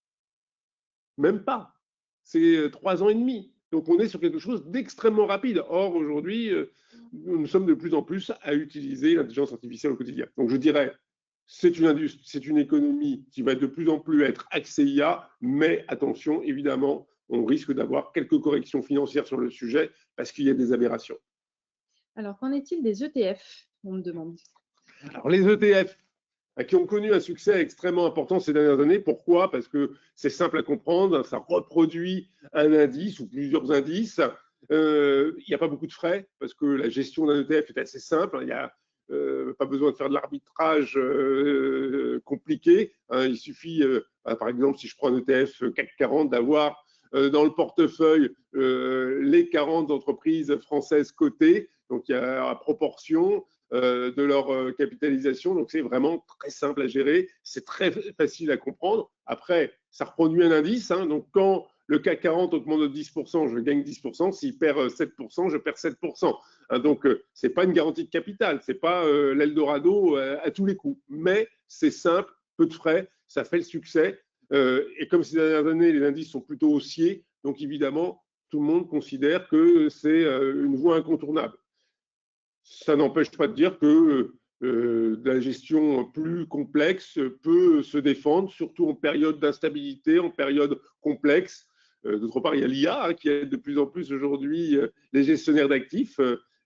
Même pas. C'est 3 ans et demi. Donc on est sur quelque chose d'extrêmement rapide. Or, aujourd'hui, nous sommes de plus en plus à utiliser l'intelligence artificielle au quotidien. Donc je dirais, c'est une économie qui va de plus en plus être axée IA, mais attention, évidemment, on risque d'avoir quelques corrections financières sur le sujet parce qu'il y a des aberrations.
Alors, qu'en est-il des ETF, on me demande?
Alors, les ETF, qui ont connu un succès extrêmement important ces dernières années. Pourquoi? Parce que c'est simple à comprendre, ça reproduit un indice ou plusieurs indices. Il n'y a pas beaucoup de frais parce que la gestion d'un ETF est assez simple. Il n'y a pas besoin de faire de l'arbitrage compliqué. Hein. Il suffit, par exemple, si je prends un ETF CAC 40, d'avoir dans le portefeuille les 40 entreprises françaises cotées. Donc, il y a à proportion de leur capitalisation. Donc, c'est vraiment très simple à gérer. C'est très facile à comprendre. Après, ça reproduit un indice. Hein. Donc, quand le CAC 40 augmente de 10%, je gagne 10%. S'il perd 7%, je perds 7%. Hein. Donc, ce n'est pas une garantie de capital. Ce n'est pas l'Eldorado à tous les coups. Mais c'est simple, peu de frais. Ça fait le succès. Et comme ces dernières années, les indices sont plutôt haussiers, donc évidemment, tout le monde considère que c'est une voie incontournable. Ça n'empêche pas de dire que la gestion plus complexe peut se défendre, surtout en période d'instabilité, en période complexe. D'autre part, il y a l'IA hein, qui aide de plus en plus aujourd'hui les gestionnaires d'actifs.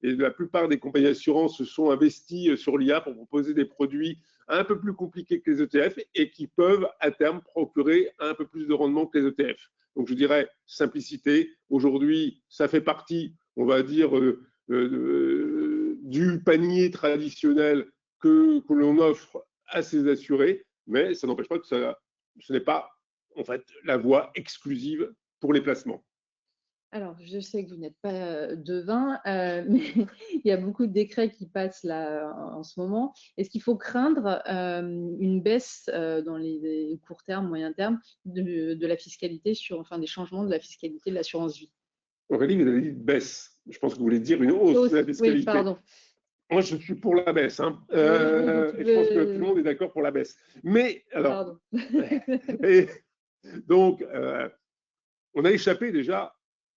Et la plupart des compagnies d'assurance se sont investies sur l'IA pour proposer des produits un peu plus compliqués que les ETF et qui peuvent à terme procurer un peu plus de rendement que les ETF. Donc je dirais simplicité. Aujourd'hui, ça fait partie, on va dire, du panier traditionnel que l'on offre à ses assurés, mais ça n'empêche pas que ce n'est pas en fait la voie exclusive pour les placements.
Alors, je sais que vous n'êtes pas devin, mais il y a beaucoup de décrets qui passent là en ce moment. Est-ce qu'il faut craindre une baisse dans les court terme, moyen terme de la fiscalité des changements de la fiscalité de l'assurance vie?
Aurélie, vous avez dit baisse. Je pense que vous voulez dire une hausse de la fiscalité.
Oui, pardon.
Moi, je suis pour la baisse. Hein. Et je pense que tout le monde est d'accord pour la baisse. Mais alors, donc, on a échappé déjà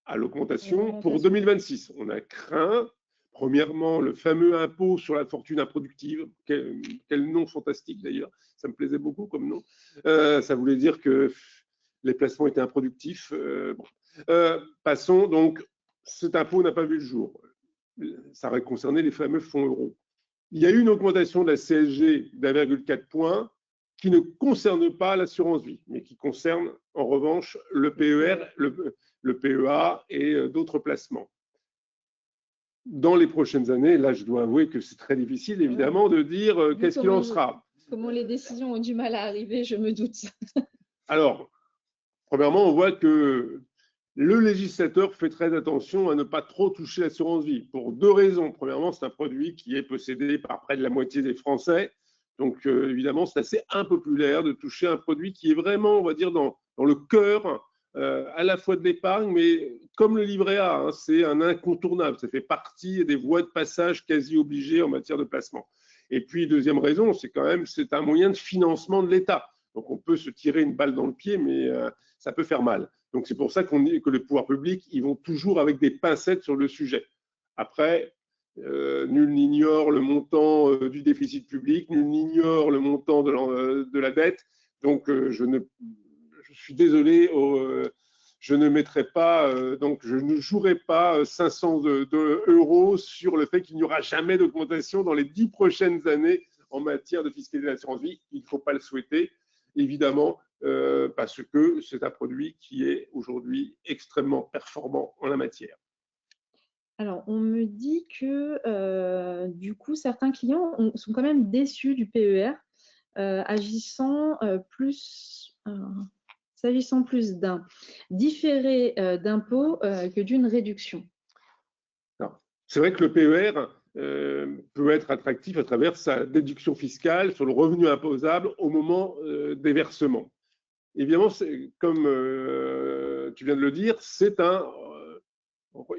à l'augmentation pour 2026. On a craint, premièrement, le fameux impôt sur la fortune improductive. Quel nom fantastique d'ailleurs. Ça me plaisait beaucoup comme nom. Ça voulait dire que les placements étaient improductifs. Passons. Donc, cet impôt n'a pas vu le jour. Ça aurait concerné les fameux fonds euros. Il y a eu une augmentation de la CSG d'1,4 point qui ne concerne pas l'assurance vie, mais qui concerne en revanche le PER, le PEA et d'autres placements. Dans les prochaines années, là je dois avouer que c'est très difficile évidemment de dire qu'est-ce qu'il en sera.
Comment les décisions ont du mal à arriver, je me doute.
Alors, premièrement, on voit que le législateur fait très attention à ne pas trop toucher l'assurance vie pour deux raisons. Premièrement, c'est un produit qui est possédé par près de la moitié des Français. Donc, évidemment, c'est assez impopulaire de toucher un produit qui est vraiment, on va dire, dans le cœur à la fois de l'épargne, mais comme le livret A, hein, c'est un incontournable. Ça fait partie des voies de passage quasi obligées en matière de placement. Et puis, deuxième raison, c'est quand même, c'est un moyen de financement de l'État. Donc, on peut se tirer une balle dans le pied, mais ça peut faire mal. Donc, c'est pour ça que les pouvoirs publics, ils vont toujours avec des pincettes sur le sujet. Après, nul n'ignore le montant du déficit public, nul n'ignore le montant de la dette. Donc, je suis désolé, je ne mettrai pas, donc je ne jouerai pas 500 euros sur le fait qu'il n'y aura jamais d'augmentation dans les 10 prochaines années en matière de fiscalité d'assurance vie. Il ne faut pas le souhaiter, évidemment, parce que c'est un produit qui est aujourd'hui extrêmement performant en la matière.
Alors, on me dit que du coup, certains clients sont quand même déçus du PER, s'agissant plus d'un différé d'impôt que d'une réduction.
C'est vrai que le PER peut être attractif à travers sa déduction fiscale sur le revenu imposable au moment des versements. Évidemment, comme tu viens de le dire,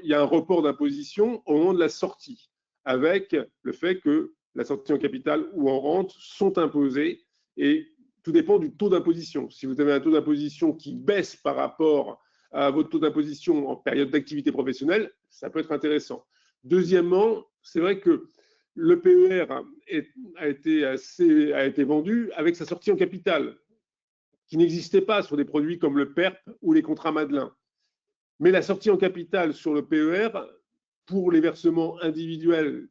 il y a un report d'imposition au moment de la sortie, avec le fait que la sortie en capital ou en rente sont imposées, et tout dépend du taux d'imposition. Si vous avez un taux d'imposition qui baisse par rapport à votre taux d'imposition en période d'activité professionnelle, ça peut être intéressant. Deuxièmement, c'est vrai que le PER a été vendu avec sa sortie en capital, qui n'existait pas sur des produits comme le PERP ou les contrats Madelin. Mais la sortie en capital sur le PER, pour les versements individuels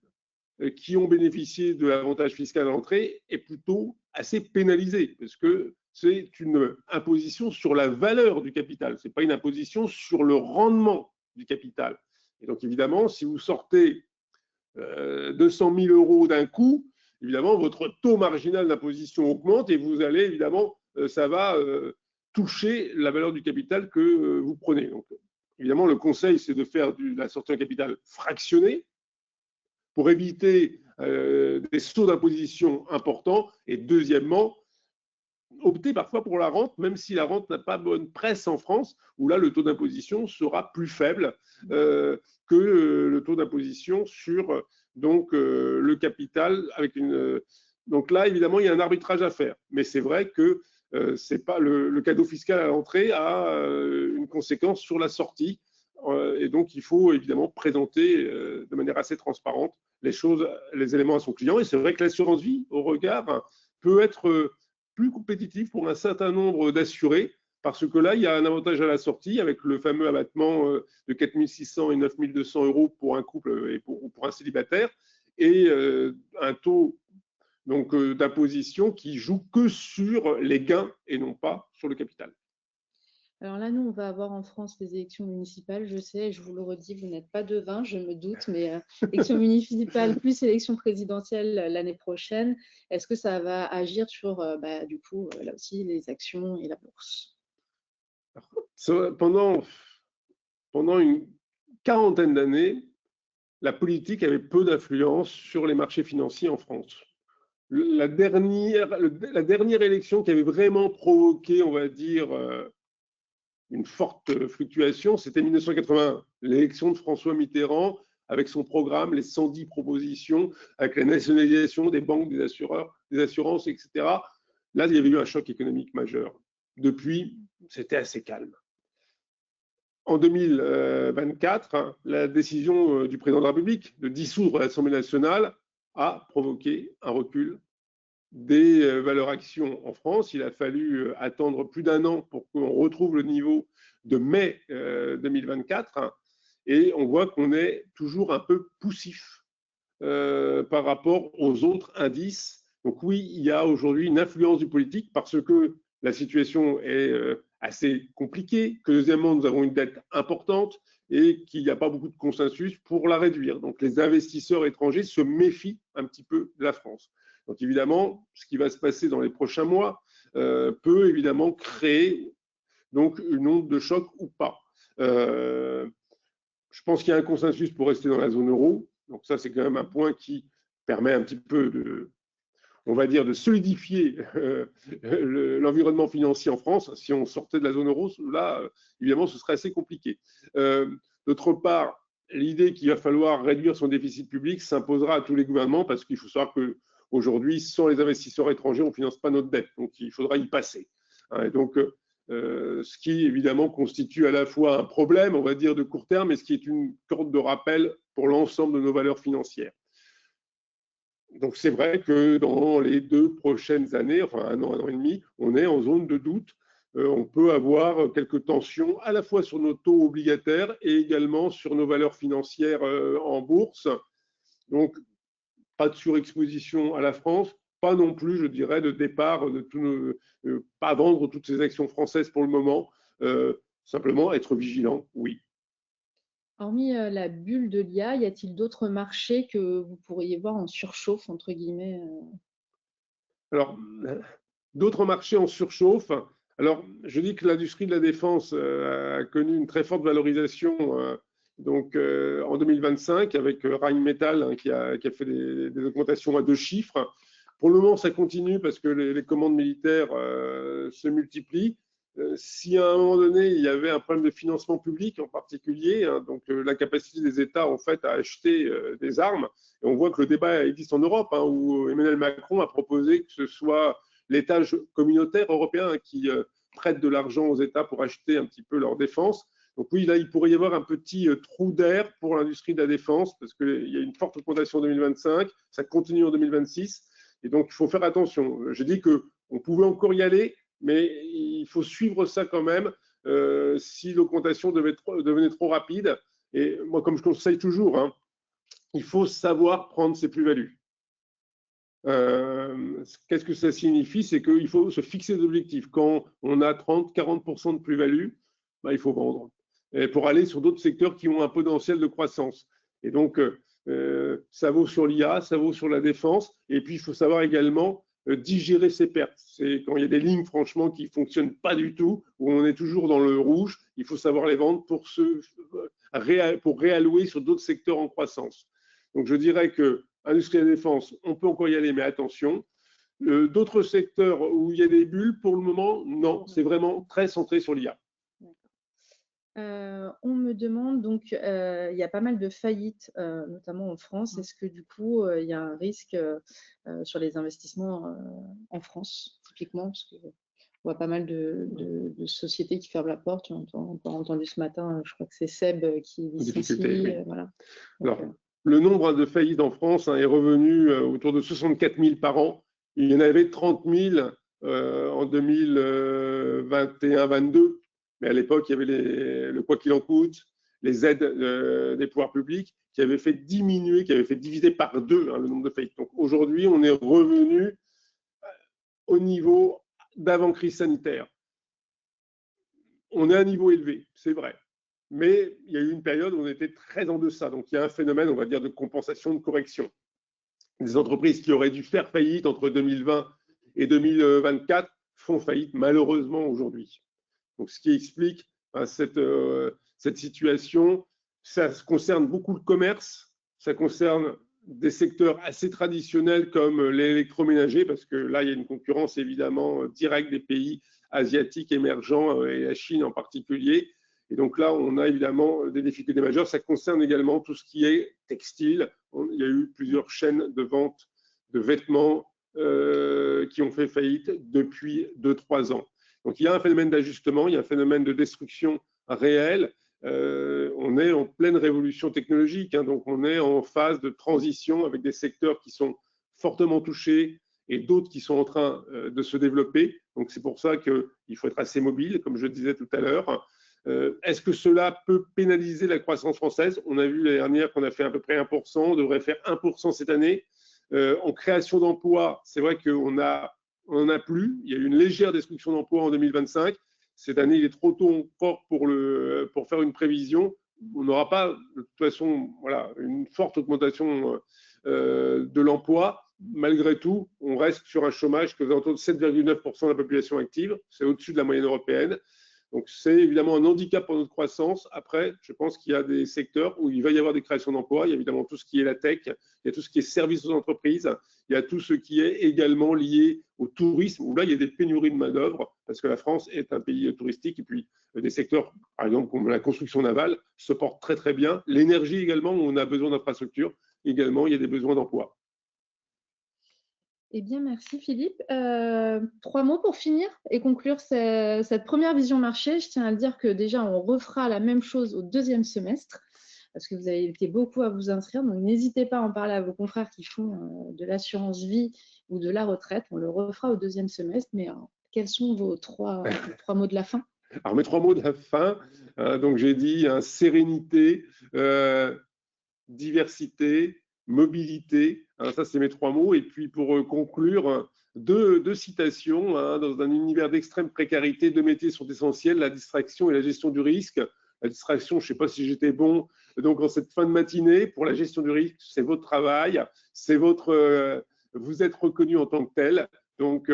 qui ont bénéficié de l'avantage fiscal à l'entrée, est plutôt assez pénalisée, parce que c'est une imposition sur la valeur du capital, ce n'est pas une imposition sur le rendement du capital. Et donc évidemment, si vous sortez 200 000 euros d'un coup, évidemment, votre taux marginal d'imposition augmente et vous allez, évidemment, ça va toucher la valeur du capital que vous prenez. Donc, évidemment, le conseil, c'est de faire de la sortie en capital fractionnée pour éviter des sauts d'imposition importants. Et deuxièmement, opter parfois pour la rente, même si la rente n'a pas bonne presse en France, où là, le taux d'imposition sera plus faible que le taux d'imposition sur le capital. Donc là, évidemment, il y a un arbitrage à faire. Mais c'est vrai que c'est pas le cadeau fiscal à l'entrée a une conséquence sur la sortie. Et donc, il faut évidemment présenter de manière assez transparente les éléments à son client. Et c'est vrai que l'assurance vie, au regard, peut être plus compétitif pour un certain nombre d'assurés, parce que là, il y a un avantage à la sortie avec le fameux abattement de 4 600 et 9 200 euros pour un couple et pour un célibataire, et un taux d'imposition qui joue que sur les gains et non pas sur le capital.
Alors là, nous, on va avoir en France les élections municipales. Je sais, je vous le redis, vous n'êtes pas devin, je me doute, mais élections municipales plus élections présidentielles l'année prochaine, est-ce que ça va agir sur, du coup, là aussi, les actions et la bourse?
Pendant une quarantaine d'années, la politique avait peu d'influence sur les marchés financiers en France. La dernière élection qui avait vraiment provoqué, on va dire, une forte fluctuation, c'était 1981, l'élection de François Mitterrand avec son programme, les 110 propositions, avec la nationalisation des banques, des assureurs, des assurances, etc. Là, il y avait eu un choc économique majeur. Depuis, c'était assez calme. En 2024, la décision du président de la République de dissoudre l'Assemblée nationale a provoqué un recul des valeurs actions en France. Il a fallu attendre plus d'un an pour qu'on retrouve le niveau de mai 2024, et on voit qu'on est toujours un peu poussif par rapport aux autres indices. Donc oui, il y a aujourd'hui une influence du politique parce que la situation est assez compliquée, que deuxièmement, nous avons une dette importante et qu'il n'y a pas beaucoup de consensus pour la réduire. Donc les investisseurs étrangers se méfient un petit peu de la France. Donc évidemment, ce qui va se passer dans les prochains mois peut évidemment créer donc une onde de choc ou pas. Je pense qu'il y a un consensus pour rester dans la zone euro. Donc ça, c'est quand même un point qui permet un petit peu de solidifier l'environnement financier en France. Si on sortait de la zone euro, là, évidemment, ce serait assez compliqué. D'autre part, l'idée qu'il va falloir réduire son déficit public s'imposera à tous les gouvernements parce qu'il faut savoir qu'aujourd'hui, sans les investisseurs étrangers, on ne finance pas notre dette. Donc, il faudra y passer. Et donc, ce qui, évidemment, constitue à la fois un problème, on va dire, de court terme, et ce qui est une corde de rappel pour l'ensemble de nos valeurs financières. Donc, c'est vrai que dans les 2 prochaines années, enfin un an et demi, on est en zone de doute. On peut avoir quelques tensions à la fois sur nos taux obligataires et également sur nos valeurs financières en bourse. Donc, pas de surexposition à la France, pas non plus, je dirais, de départ, pas vendre toutes ces actions françaises pour le moment, simplement être vigilant, oui.
Hormis la bulle de l'IA, y a-t-il d'autres marchés que vous pourriez voir en surchauffe, entre guillemets
Alors, d'autres marchés en surchauffe. Alors, je dis que l'industrie de la défense a connu une très forte valorisation en 2025 avec Rheinmetall qui a fait des augmentations à 2 chiffres. Pour le moment, ça continue parce que les commandes militaires se multiplient. Si à un moment donné, il y avait un problème de financement public en particulier, donc la capacité des États en fait à acheter des armes, et on voit que le débat existe en Europe, où Emmanuel Macron a proposé que ce soit l'État communautaire européen qui prête de l'argent aux États pour acheter un petit peu leur défense. Donc oui, là, il pourrait y avoir un petit trou d'air pour l'industrie de la défense parce qu'il y a une forte augmentation en 2025, ça continue en 2026, et donc il faut faire attention. J'ai dit qu'on pouvait encore y aller, mais il faut suivre ça quand même si l'augmentation devenait trop rapide. Et moi, comme je conseille toujours, il faut savoir prendre ses plus-values. Qu'est-ce que ça signifie? C'est qu'il faut se fixer des objectifs. Quand on a 30-40% de plus-value, il faut vendre et pour aller sur d'autres secteurs qui ont un potentiel de croissance. Et donc, ça vaut sur l'IA, ça vaut sur la défense. Et puis, il faut savoir également digérer ses pertes. C'est quand il y a des lignes, franchement, qui ne fonctionnent pas du tout, où on est toujours dans le rouge, il faut savoir les vendre pour réallouer sur d'autres secteurs en croissance. Donc, je dirais que industrie et défense, on peut encore y aller, mais attention. D'autres secteurs où il y a des bulles, pour le moment, non, c'est vraiment très centré sur l'IA.
On me demande, donc, il y a pas mal de faillites, notamment en France. Est-ce que du coup, il y a un risque sur les investissements en France, typiquement, parce qu'on voit pas mal de sociétés qui ferment la porte. On a entendu ce matin, je crois que c'est Seb qui licencie.
Oui.
Voilà.
Donc, alors, le nombre de faillites en France est revenu autour de 64 000 par an. Il y en avait 30 000 en 2021-22. Mais à l'époque, il y avait le quoi qu'il en coûte, les aides des pouvoirs publics qui avaient fait diminuer, qui avaient fait diviser par 2 le nombre de faillites. Donc aujourd'hui, on est revenu au niveau d'avant-crise sanitaire. On est à un niveau élevé, c'est vrai. Mais il y a eu une période où on était très en deçà. Donc il y a un phénomène, on va dire, de compensation, de correction. Des entreprises qui auraient dû faire faillite entre 2020 et 2024 font faillite malheureusement aujourd'hui. Donc, ce qui explique cette situation, ça concerne beaucoup le commerce, ça concerne des secteurs assez traditionnels comme l'électroménager, parce que là, il y a une concurrence évidemment directe des pays asiatiques émergents et la Chine en particulier. Et donc là, on a évidemment des difficultés majeures. Ça concerne également tout ce qui est textile. Il y a eu plusieurs chaînes de vente de vêtements qui ont fait faillite depuis 2-3 ans. Donc il y a un phénomène d'ajustement, il y a un phénomène de destruction réel. On est en pleine révolution technologique, donc on est en phase de transition avec des secteurs qui sont fortement touchés et d'autres qui sont en train de se développer. Donc c'est pour ça qu'il faut être assez mobile, comme je disais tout à l'heure. Est-ce que cela peut pénaliser la croissance française? On a vu l'année dernière qu'on a fait à peu près 1%, on devrait faire 1% cette année. En création d'emplois, c'est vrai qu'on n'en a plus. Il y a eu une légère destruction d'emplois en 2025. Cette année, il est trop tôt encore pour faire une prévision. On n'aura pas, de toute façon, une forte augmentation de l'emploi. Malgré tout, on reste sur un chômage qui est autour de 7,9% de la population active. C'est au-dessus de la moyenne européenne. Donc, c'est évidemment un handicap pour notre croissance. Après, je pense qu'il y a des secteurs où il va y avoir des créations d'emplois. Il y a évidemment tout ce qui est la tech, il y a tout ce qui est services aux entreprises, il y a tout ce qui est également lié au tourisme, où là, il y a des pénuries de main-d'œuvre, parce que la France est un pays touristique. Et puis, des secteurs, par exemple, comme la construction navale, se portent très, très bien. L'énergie également, où on a besoin d'infrastructures. Également, il y a des besoins d'emploi.
Eh bien, merci Philippe. 3 mots pour finir et conclure cette première vision marché. Je tiens à le dire que déjà, on refera la même chose au 2e semestre parce que vous avez été beaucoup à vous inscrire. Donc, n'hésitez pas à en parler à vos confrères qui font de l'assurance vie ou de la retraite. On le refera au 2e semestre. Mais quels sont vos trois mots de la fin?
Alors, mes 3 mots de la fin, donc j'ai dit sérénité, diversité, mobilité. Hein, ça, c'est mes 3 mots. Et puis, pour conclure, deux citations. Hein, dans un univers d'extrême précarité, 2 métiers sont essentiels, la distraction et la gestion du risque. La distraction, je ne sais pas si j'étais bon. Donc, en cette fin de matinée, pour la gestion du risque, c'est votre travail, c'est vous êtes reconnu en tant que tel. Donc,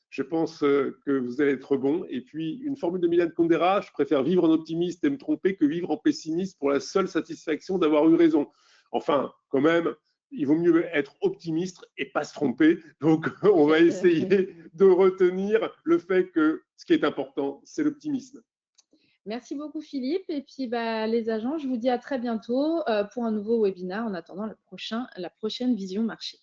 je pense que vous allez être bon. Et puis, une formule de Milan Kundera, je préfère vivre en optimiste et me tromper que vivre en pessimiste pour la seule satisfaction d'avoir eu raison. Enfin, quand même, il vaut mieux être optimiste et pas se tromper. Donc, on va essayer de retenir le fait que ce qui est important, c'est l'optimisme.
Merci beaucoup Philippe. Et puis les agents, je vous dis à très bientôt pour un nouveau webinaire en attendant la prochaine vision marché.